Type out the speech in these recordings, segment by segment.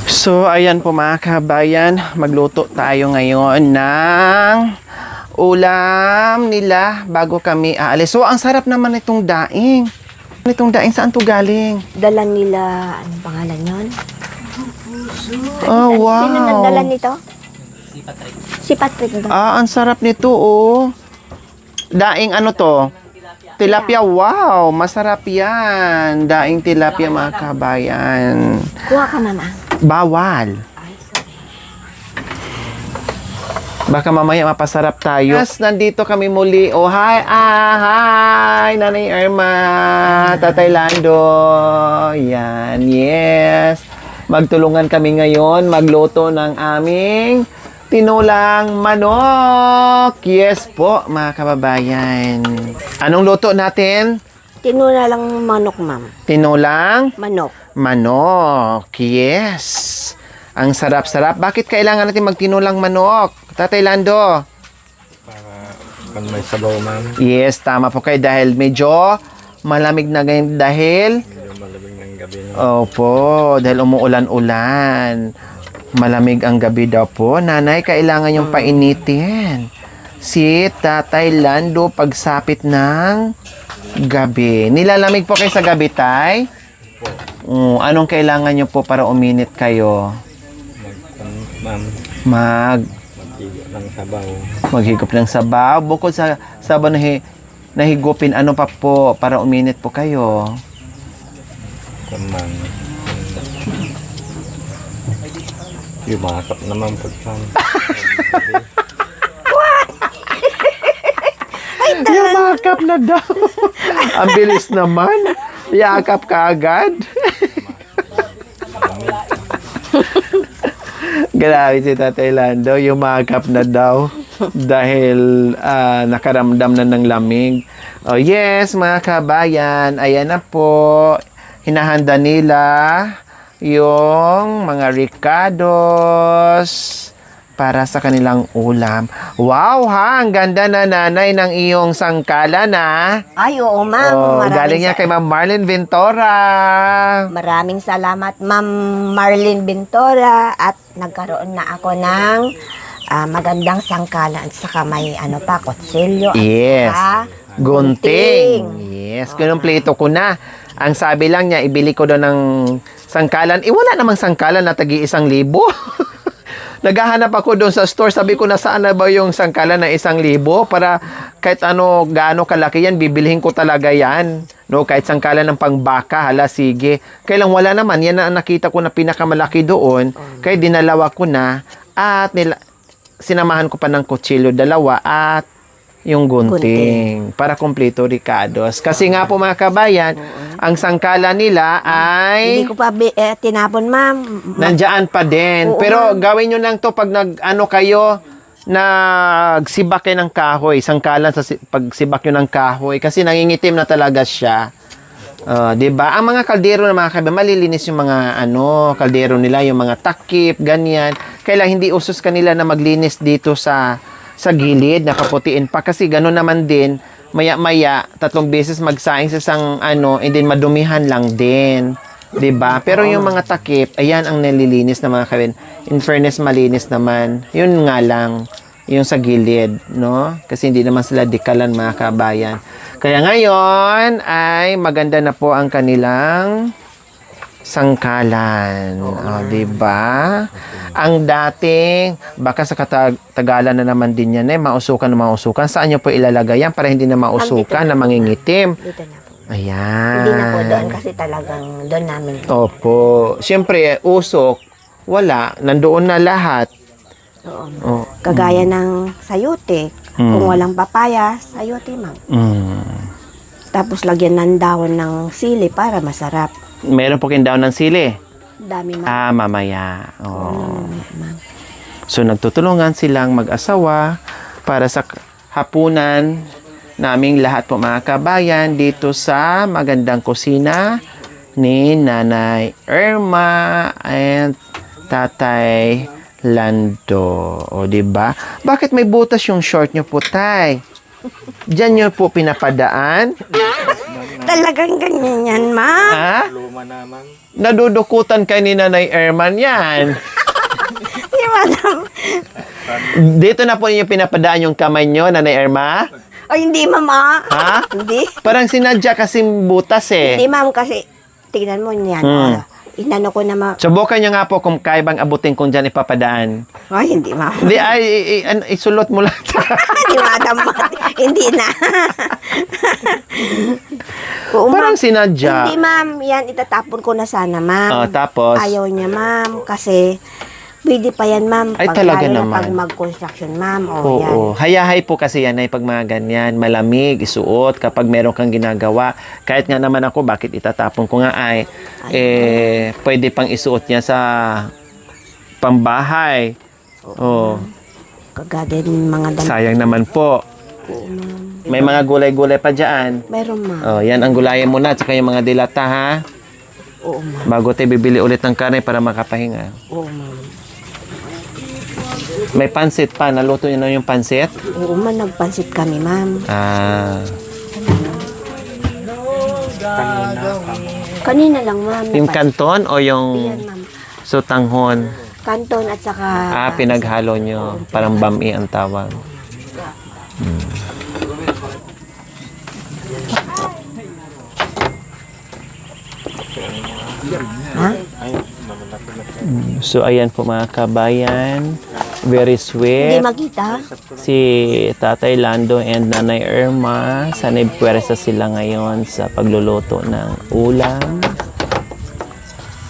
So, ayan po mga kabayan, magluto tayo ngayon ng ulam nila bago kami aalis. So, ang sarap naman itong daing. Itong daing, saan to galing? Dala nila, anong pangalan yon? Oh, wow. Sino nagdala nito? Si Patrick. Si Patrick. Ang sarap nito, oh. Daing ano to? Tilapia, wow, masarap yan. Daing tilapia mga kabayan. Kuha ka, mama. Bawal. Baka mamaya mapasarap tayo. Yes, nandito kami muli. Oh, hi, hi, Nanay Irma, Tatay Lando. Yan, yes. Magtulungan kami ngayon magluto ng aming tinulang manok. Yes po, mga kababayan. Anong luto natin? Tinula lang manok, ma'am. Tinulang Manok. manok. Yes. Ang sarap-sarap. Bakit kailangan natin magtinulang manok? Tatay Lando? Para pag may sabaw, ma'am. Yes, tama po kayo dahil medyo malamig na ngayon dahil Medyo malamig ng gabi. opo, dahil umuulan-ulan. Malamig ang gabi daw po. Nanay, kailangan yung painitin. Si Tatay Lando pagsapit ng gabi. Nilalamig po kayo sa gabi, Tay? Anong kailangan nyo po para uminit kayo? Ma'am, maghigo ng sabaw. Maghigop ng sabaw. Bukod sa sabaw na nahigupin, ano pa po para uminit po kayo? Kamang yumakap naman pagpang. Yumakap na daw. Ang bilis naman. Yakap ka agad. Grabe si Tatay Lando. Yumakap na daw. Dahil nakaramdam na ng lamig. Oh yes, mga kabayan. Ayan na po. Hinahanda nila yung mga ricados para sa kanilang ulam. Wow ha, ang ganda na nanay ng iyong sangkala na. Ay, oo, ma'am. Oh, galing niya kay Ma'am Marlene Ventura. Maraming salamat, Ma'am Marlene Ventura. At nagkaroon na ako ng magandang sangkalan. At saka may kutsilyo. Yes. At saka Gunting. Yes, kinumpleto ko na. Ang sabi lang niya, ibili ko doon ng sangkalan. Wala namang sangkalan na tagi-1,000. Naghahanap ako doon sa store. Sabi ko, nasaan na ba yung sangkalan na 1,000 para kahit gaano kalaki yan, bibilhin ko talaga yan. No, kahit sangkalan ng pangbaka, hala, sige. Kailang wala naman. Yan na nakita ko na pinakamalaki doon. Kaya dinalawa ko na at sinamahan ko pa ng kutsilyo, 2 at yung gunting. Para kompleto ricados. Kasi nga po mga kabayan, ang sangkala nila ay hindi ko pa tinapon, ma'am. nandiyan pa din. Oo, Pero ma'am. gawin nyo lang to pag kayo, nagsibak kayo ng kahoy. Sangkalan sa pagsibak nyo ng kahoy. Kasi nangingitim na talaga siya. Diba? Ang mga kaldero na mga kabayan, malilinis yung mga kaldero nila, yung mga takip, ganyan. Kailangan hindi usos kanila na maglinis dito sa gilid, nakaputiin pa. Kasi gano'n naman din, maya-maya, 3 beses magsaing sa isang and then madumihan lang din. 'Di ba? Pero yung mga takip, ayan ang nalilinis na mga kabayan. In fairness, malinis naman. Yun nga lang, yung sa gilid, no? Kasi hindi naman sila dikalan, mga kabayan. Kaya ngayon, ay maganda na po ang kanilang sangkalan. Di ba? Ang dating, baka sa Katagalan na naman din yan, mausukan na mausukan. Saan nyo po ilalagay yan para hindi na mausukan, na mangingitim? Dito na po. Ayan. Hindi na po doon kasi talagang doon namin. Opo. Siyempre, usok, wala. Nandoon na lahat. Oo, ma'am. Oh. Kagaya ng sayote. Kung walang papaya, sayote, ma'am. Tapos lagyan ng dahon ng sili para masarap. Meron po kayong daon ng sili. Dami, ma'am. Mamaya. Oh. Ma'am. So, nagtutulungan silang mag-asawa para sa hapunan naming lahat po mga kabayan dito sa magandang kusina ni Nanay Irma and Tatay Lando. O, diba? Bakit may butas yung short nyo po, Tay? Diyan nyo po pinapadaan? Talagang ganyan yan, ma'am. Ha? Luma naman. Nadudukutan kay ni Nanay Erman yan. Di madam. Dito na po ninyo pinapadaan yung kamay nyo, Nanay Erma? O hindi, ma'am, ah. Ha? Hindi. Parang sinadya kasi butas Hindi, eh. ma'am, kasi tignan mo niyan. Hmm. Inano ko na, ma'am. Subukan nyo nga po kung kaya bang abutin kung dyan ipapadaan. Ay, hindi, ma'am. Hindi, isulot mo lang. Hindi, madam. Hindi na. Oo, Parang ma'am. sinadya. Hindi, ma'am. Yan, itatapon ko na sana, ma'am. Oh, tapos? Ayaw niya, ma'am. Kasi, pwede pa yan, ma'am. Ay, talaga lalo na naman. pag mag-construction, ma'am. O, Oo, yan. hayahay po kasi yan ay pag mga ganyan, malamig, isuot kapag meron kang ginagawa. Kahit nga naman ako, bakit itatapon ko nga ay, pwede pang isuot niya sa pambahay. Oh, Kagadin mga damit. sayang naman po. Oo, ma'am. May mga gulay-gulay pa dyan. Meron, ma'am. Oh, yan ang gulayan mo na, tsaka yung mga dilata ha. Oo, ma'am. Bago tayo bibili ulit ng karne para makapahinga. Oo, ma'am. May pansit pa, naluto niyo na yung pansit? Oo, ma'am. Nagpansit kami, ma'am. Ah, Kanina lang, ma'am. yung kanton o Yan, yung ma'am. sutanghon? Kanton at saka... Pinaghalo nyo. Parang bami ang tawag. Ha? So, ayan po mga kabayan. Very Hindi sweet. makita? Si Tatay Lando and Nanay Irma. Sana'y puwersa sila ngayon sa pagluluto ng ulam.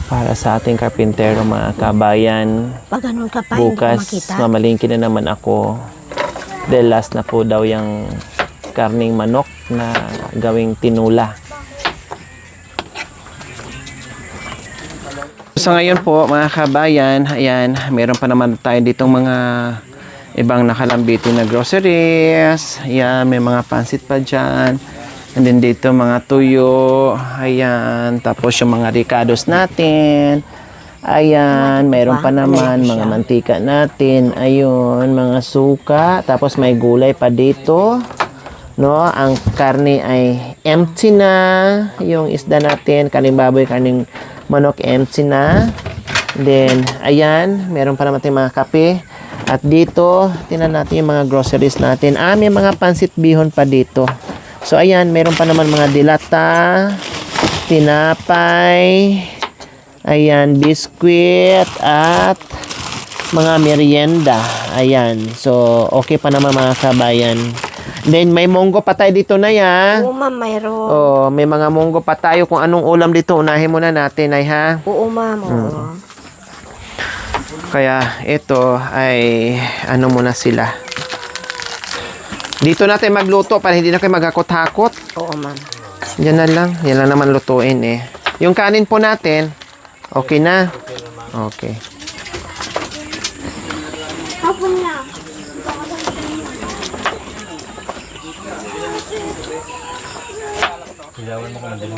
Para sa ating karpintero mga kabayan. Pag ganun ka pa, hindi ko Bukas, makita. mamalingki na naman ako. Dahil last na po daw yung karning manok na gawing tinula. So ngayon po mga kabayan, ayan, meron pa naman tayo ditong mga ibang nakalambitin na groceries. Ayan, may mga pansit pa dyan. And then dito mga tuyo. Ayan, tapos yung mga ricados natin. Ayan, mayroon pa naman mga mantika natin. Ayun, mga suka. Tapos may gulay pa dito. No, ang karne ay empty na. Yung isda natin, karning baboy, karning manok, empty na. Then, ayan, meron pa naman tayong mga kape. At dito, tingnan natin yung mga groceries natin. May mga pansit bihon pa dito. So, ayan, meron pa naman mga dilata, tinapay, ayan, biskwit, at mga merienda. Ayan. So, okay pa naman mga kabayan. Then, may munggo pa tayo dito na ya. Oo, ma'am, mayroon. Oh, may mga munggo pa tayo. Kung anong ulam dito, unahin muna natin, ay ha? Oo, ma'am, oo. Kaya, ito ay, ano muna sila. Dito natin magluto para hindi na kayo maghakot-hakot. Oo, ma'am. Yan na lang. Yan lang naman lutuin eh. Yung kanin po natin, okay na? Okay. Hapon na. Ilawan mo ka madali.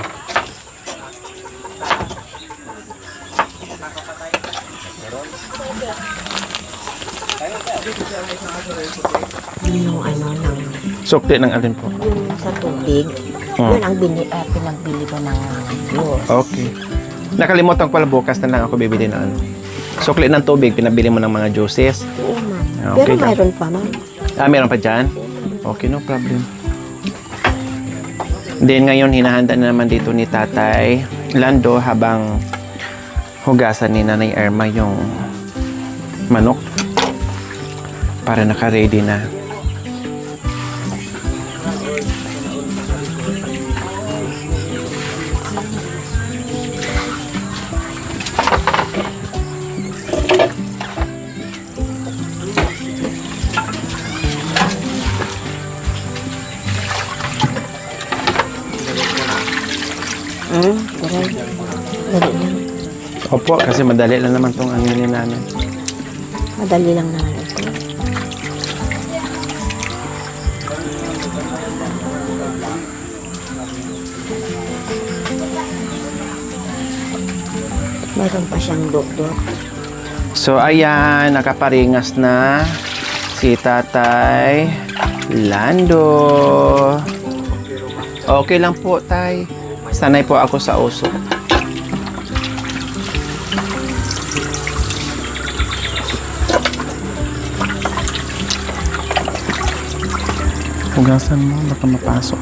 Yung ano, ng, Sukli ng alin po. yung sa tubig, yun ang pinagbili ko ng juice. Okay. Nakalimutan ko pala bukas na lang ako bibili ng ano. Sukli ng tubig, pinabili mo ng mga juices. Oo, ma'am. Okay Pero lang. mayroon pa, ma'am. Meron pa dyan? Okay, no problem. Then ngayon, hinahanda na naman dito ni Tatay Lando habang hugasan ni Nanay Irma yung manok para naka-ready na. Dali lang. Opo, kasi madali lang naman tong ano ni Nanay. Madali lang naman ito. Mayroon pa siyang dot-dot. So ayan, nakaparingas na si Tatay Lando. Okay lang po, tay. Sanay po ako sa uso. Hugasan mo, baka mapasok.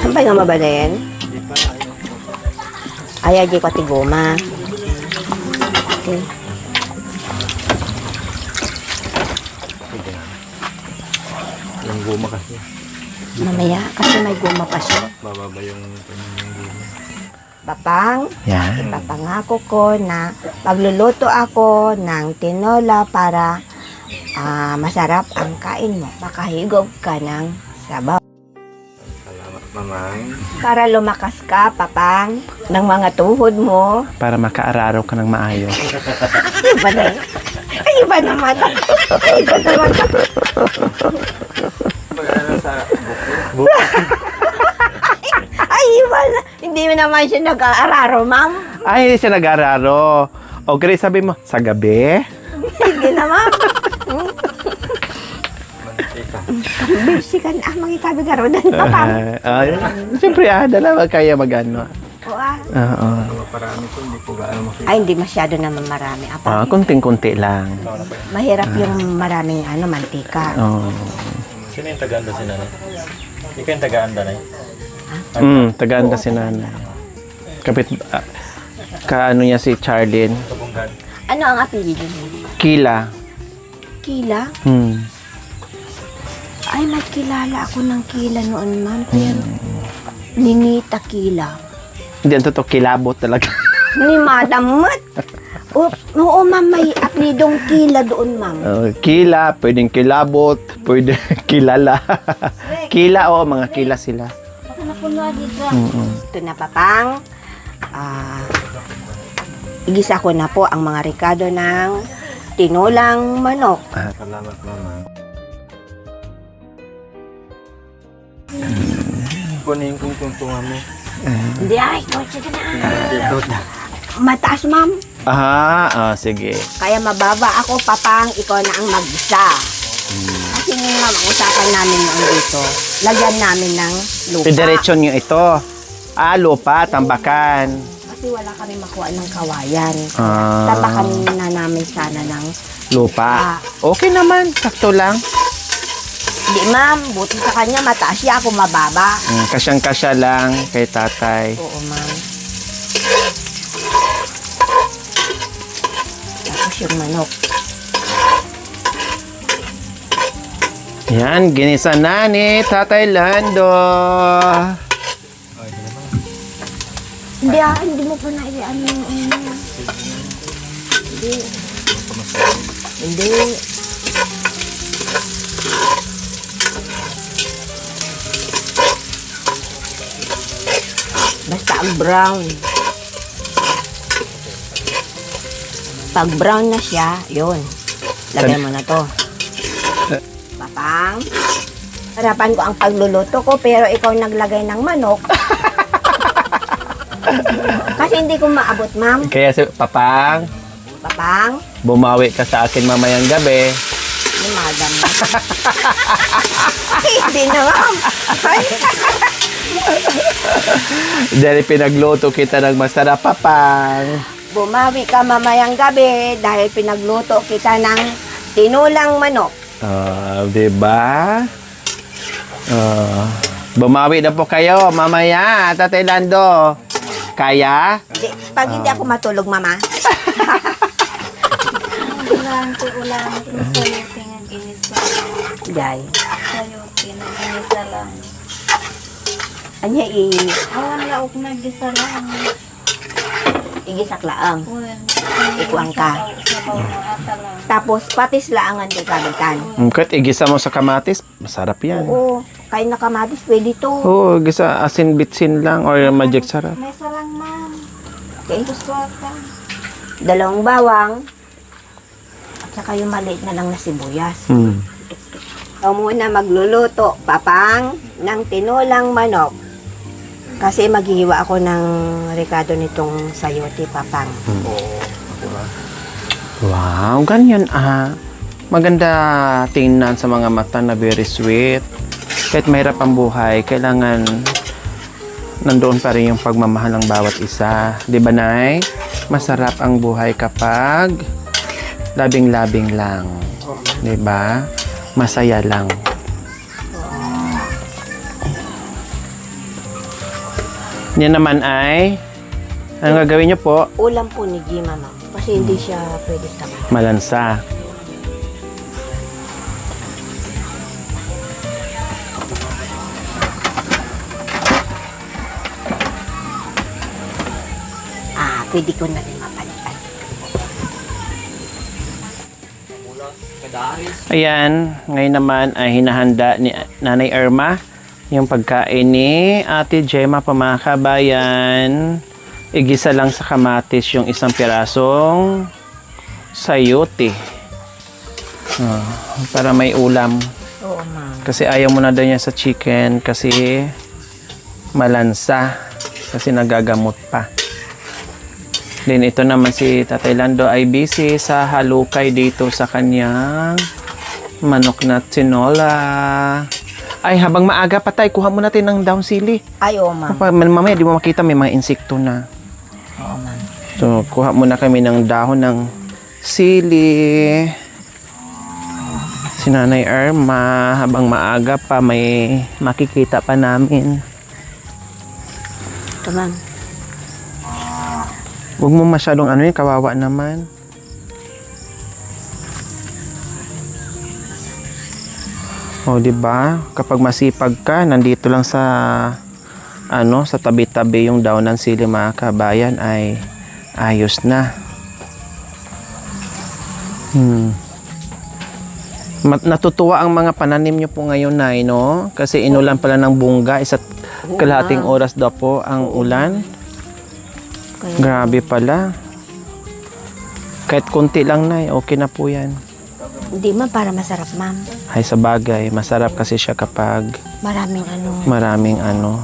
Sampay nga mabalin? Ay, di ko tiguma. Okay. Yung guma kasi. Mamaya, kasi may guma pa siya. Bababa yung guma. Papang, Yan. ipapangako ko na magluluto ako ng tinola para masarap ang kain mo. Makahigop ka ng sabaw. Salamat, mamang. Para lumakas ka, papang, ng mga tuhod mo. Para makaararo ka ng maayos. Ay, iba na. Ay, iba naman. Ay, iba naman. Pag-ano sa Ay, iba na. Hindi mo naman siya nag-aararo, ma'am. Ay, hindi siya nag-araro. Okay, sabi mo, sa gabi? Hindi naman. mantika. Busy ka na. Mga ikabigarodan, papang. Siyempre, dalawa kaya mag-ano. Oo, Oo. Mga parami ko, hindi po gaano makita. Ay, hindi masyado naman marami. Kunting-kunti lang. Mahirap yung maraming mantika. Oo. Sino yung taga-anda si nanay? Ikaw yung taga-anda na Taga-anda si nanay. Kapit, kaano niya si Charlene? Kabunggan. Ano ang apelido mo? Kila. Kila? Ay, may kilala ako ng Kila noon, ma'am. Pero, Ninita Kila. Hindi, ang totoo, kilabot talaga. Ni Madam Mat. Oo, ma'am, may apelidong Kila doon, ma'am. Kila, pwedeng kilabot, pwedeng kilala. Kila, mga kila sila. Ito na, papang. Igisa ko na po ang mga rekado ng tinolang manok. Salamat, mamang. Kunin kong tuntungan mo. Hindi, ay, sige na. Dito na. Mataas, ma'am. Sige. Kaya mababa ako, papang, ikaw na ang mag-isa. Kasi nga, ma'am, ang usapan namin noon dito, lagyan namin ng lupa. Federation nyo ito. Lupa, tambakan. Kasi wala kami makuha ng kawayan. Ah. Tabakan na namin sana ng Lupa. Okay naman, sakto lang. Hindi, ma'am. Buti sa kanya, mataas siya, ako mababa. Kasyang-kasya lang kay tatay. Oo, ma'am. Tapos yung manok. Yan, ginisa na ni Tatay Lando. Hindi, hindi mo pa naiyan yung ano. Hindi. Hindi. Basta ang brown. Pag brown na siya, yun. Lagyan mo na to. Papang. Harapan ko ang pagluluto ko, pero ikaw naglagay ng manok. Kasi hindi ko maabot, ma'am. Kaya si Papang, Papang, bumawi ka sa akin mamayang gabi. ni madam. Hindi na, ma'am. Dahil pinagluto kita ng masarap, Papang. Bumawi ka mamayang gabi dahil pinagluto kita ng tinulang manok. Diba? Bumawi na po kayo mamaya, Tatay Lando. Kaya? Pag hindi ako matulog, mama. Ulan, salutin ang ginisa. Day. Salutin ang ginisa lang. Anya Awan laok na gisa lang. Igisak laang. Well, Ikuang ka. Sabaw na ata lang. Tapos patis laangan di kabitan. Kahit igisa mo sa kamatis, masarap yan. Oo, kain na kamatis, pwede to. Oo, gisa asin bitsin lang or magic sarap. May salang, ma'am. Okay. Gusto ka. 2 bawang. At saka yung maliit na lang na sibuyas. Ikaw muna magluluto, papang, ng tinolang manok. Kasi maghihiwa ako ng rekado nitong sayote, papang. Wow, ganyan Maganda tingnan sa mga mata na very sweet. Kahit mahirap ang buhay, kailangan nandoon pa rin yung pagmamahal ng bawat isa. Di ba, Nay? Masarap ang buhay kapag labing-labing lang. Di ba? Masaya lang. Yan naman ay, anong gagawin niyo po? Ulam po ni Gima, ma'am. Kasi hindi siya pwede sa Malansa. pwede ko na rin mapalitan. Ayan, ngayon naman ay hinahanda ni Nanay Irma yung pagkain ni Ate Gemma pa mga kabayan. Igisa lang sa kamatis yung isang pirasong sayote. Para may ulam. Oo, ma'am. Kasi ayaw mo na daw niya sa chicken kasi malansa. Kasi nagagamot pa. Then ito naman si Tatay Lando ay busy sa halukay dito sa kanyang manok na tinola. Ay, habang maaga pa tayo, kuha mo natin ng daon sili. Ay, oo, ma'am. Mamaya di mo makita may mga insekto na. Oo, ma'am. So, kuha muna kami ng dahon ng sili. Si Nanay Irma, habang maaga pa, may makikita pa namin. Ito, ma'am. Huwag mo masyadong kawawa naman. O, di ba? Kapag masipag ka, nandito lang sa sa tabi-tabi yung daon ng sili mga kabayan ay ayos na. Natutuwa ang mga pananim nyo po ngayon, Nay, no? Kasi inulan pala ng bungga, isa't kalahating oras daw po ang ulan. Grabe pala. Kahit konti lang, Nay, okay na po yan. Hindi, ma'am, para masarap, ma'am. Ay, sa bagay, masarap kasi siya kapag Maraming maraming ang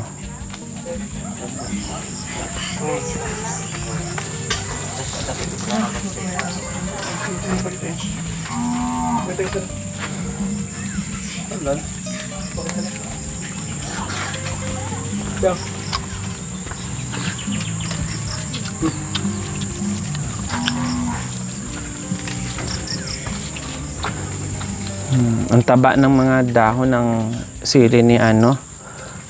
taba ng mga dahon ng sili ni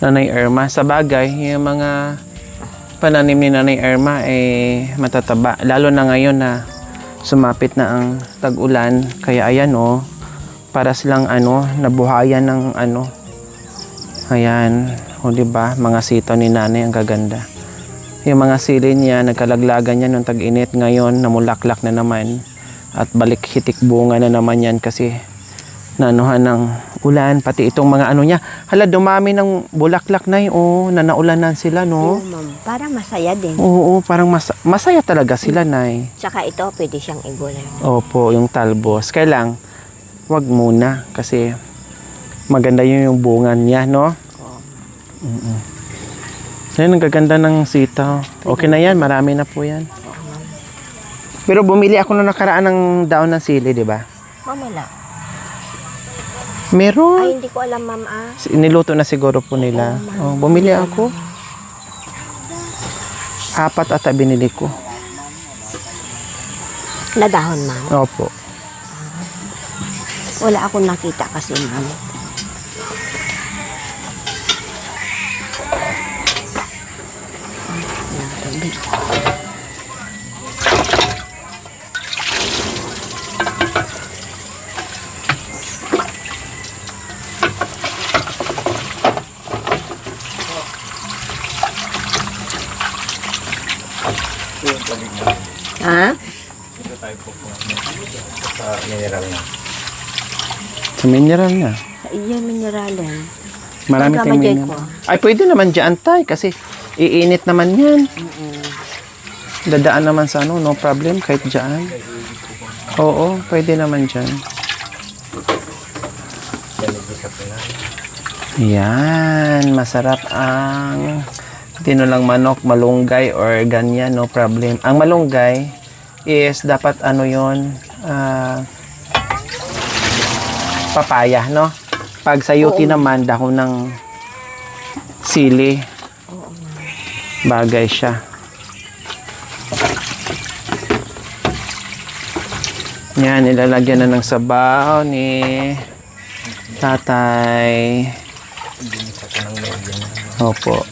Nanay Irma. Sa bagay, yung mga pananim ni Nanay Irma ay matataba. Lalo na ngayon na sumapit na ang tag-ulan. Kaya ayan para silang nabuhayan ng Ayan, diba? Mga sitaw ni Nanay ang gaganda. Yung mga sili niya, nagkalaglagan niya nung tag-init. Ngayon, namulaklak na naman. At balik hitik bunga na naman yan kasi nanuhan ng ulan, pati itong mga niya. Hala, dumami ng bulaklak na na naulanan sila, no? Oo, ma'am. Parang masaya din. Oo, parang masaya talaga sila, Nay. Tsaka ito, pwede siyang igulay. Opo, yung talbos. Kailang, wag muna kasi maganda yung bunga niya, no? Ayun, ang gaganda ng sitaw. Okay na yan, marami na po yan. Pero bumili ako nung nakaraan ng daon ng sili, di ba? Mamala. Meron. Ay, hindi ko alam, ma'am, Niluto na siguro po nila. Bumili ako. 4 ata binili ko. Na dahon, ma'am. Opo. Wala akong nakita kasi, ma'am. Ha? Dito tayo po sa mineral na. Sa mineral na. Sa iyo, mineralan. Marami Pagka tayong majay mineral. Ay, pwede naman dyan, tay. Kasi iinit naman yan. Dadaan naman sa ano, no problem. Kahit dyan. Oo, pwede naman dyan. Yan. Masarap ang tinulang manok, malunggay, or ganyan. No problem. Ang malunggay is dapat ano yun, papaya, no? Pag sayuti naman, dahon ng sili. Bagay siya. Yan, ilalagyan na ng sabaw ni tatay. Opo.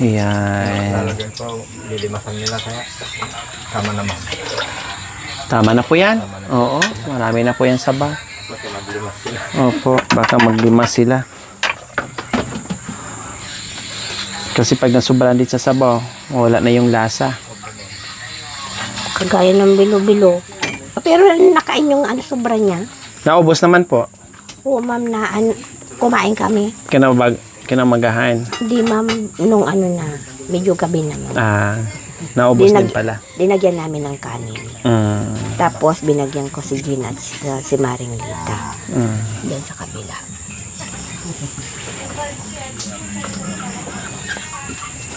Yan. Lalagyan po, lilimasan nila kaya tama naman. Tama na po yan? Oo, marami na po yan sabaw. Baka maglimas sila. Opo, baka maglimas sila. Kasi pag nasubran din sa sabaw, wala na yung lasa. Kagaya ng bilo-bilo. Pero nakain yung ano, sobra niya. Naubos naman po. Oo, ma'am, kumain kami. Kinamagahan. Hindi, ma'am, nung ano na, medyo gabi naman. Naubos din pala. Dinagyan namin ng kanin. Tapos, binagyan ko si Gina at si Maring Lita. Diyan sa kabila.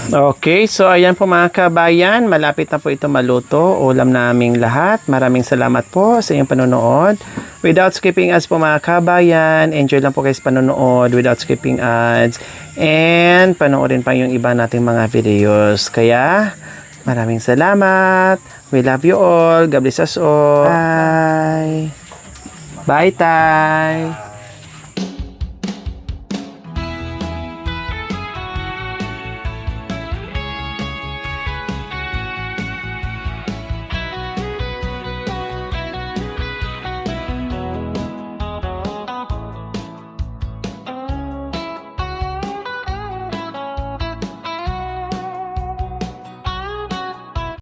Okay, so ayan po mga kabayan, malapit na po ito maluto. Ulam naming lahat. Maraming salamat po sa inyong panonood. Without skipping ads po mga kabayan, enjoy lang po guys panonood without skipping ads. And panoorin pa yung iba nating mga videos. Kaya, maraming salamat. We love you all. God bless us all. Bye. Bye, Tay.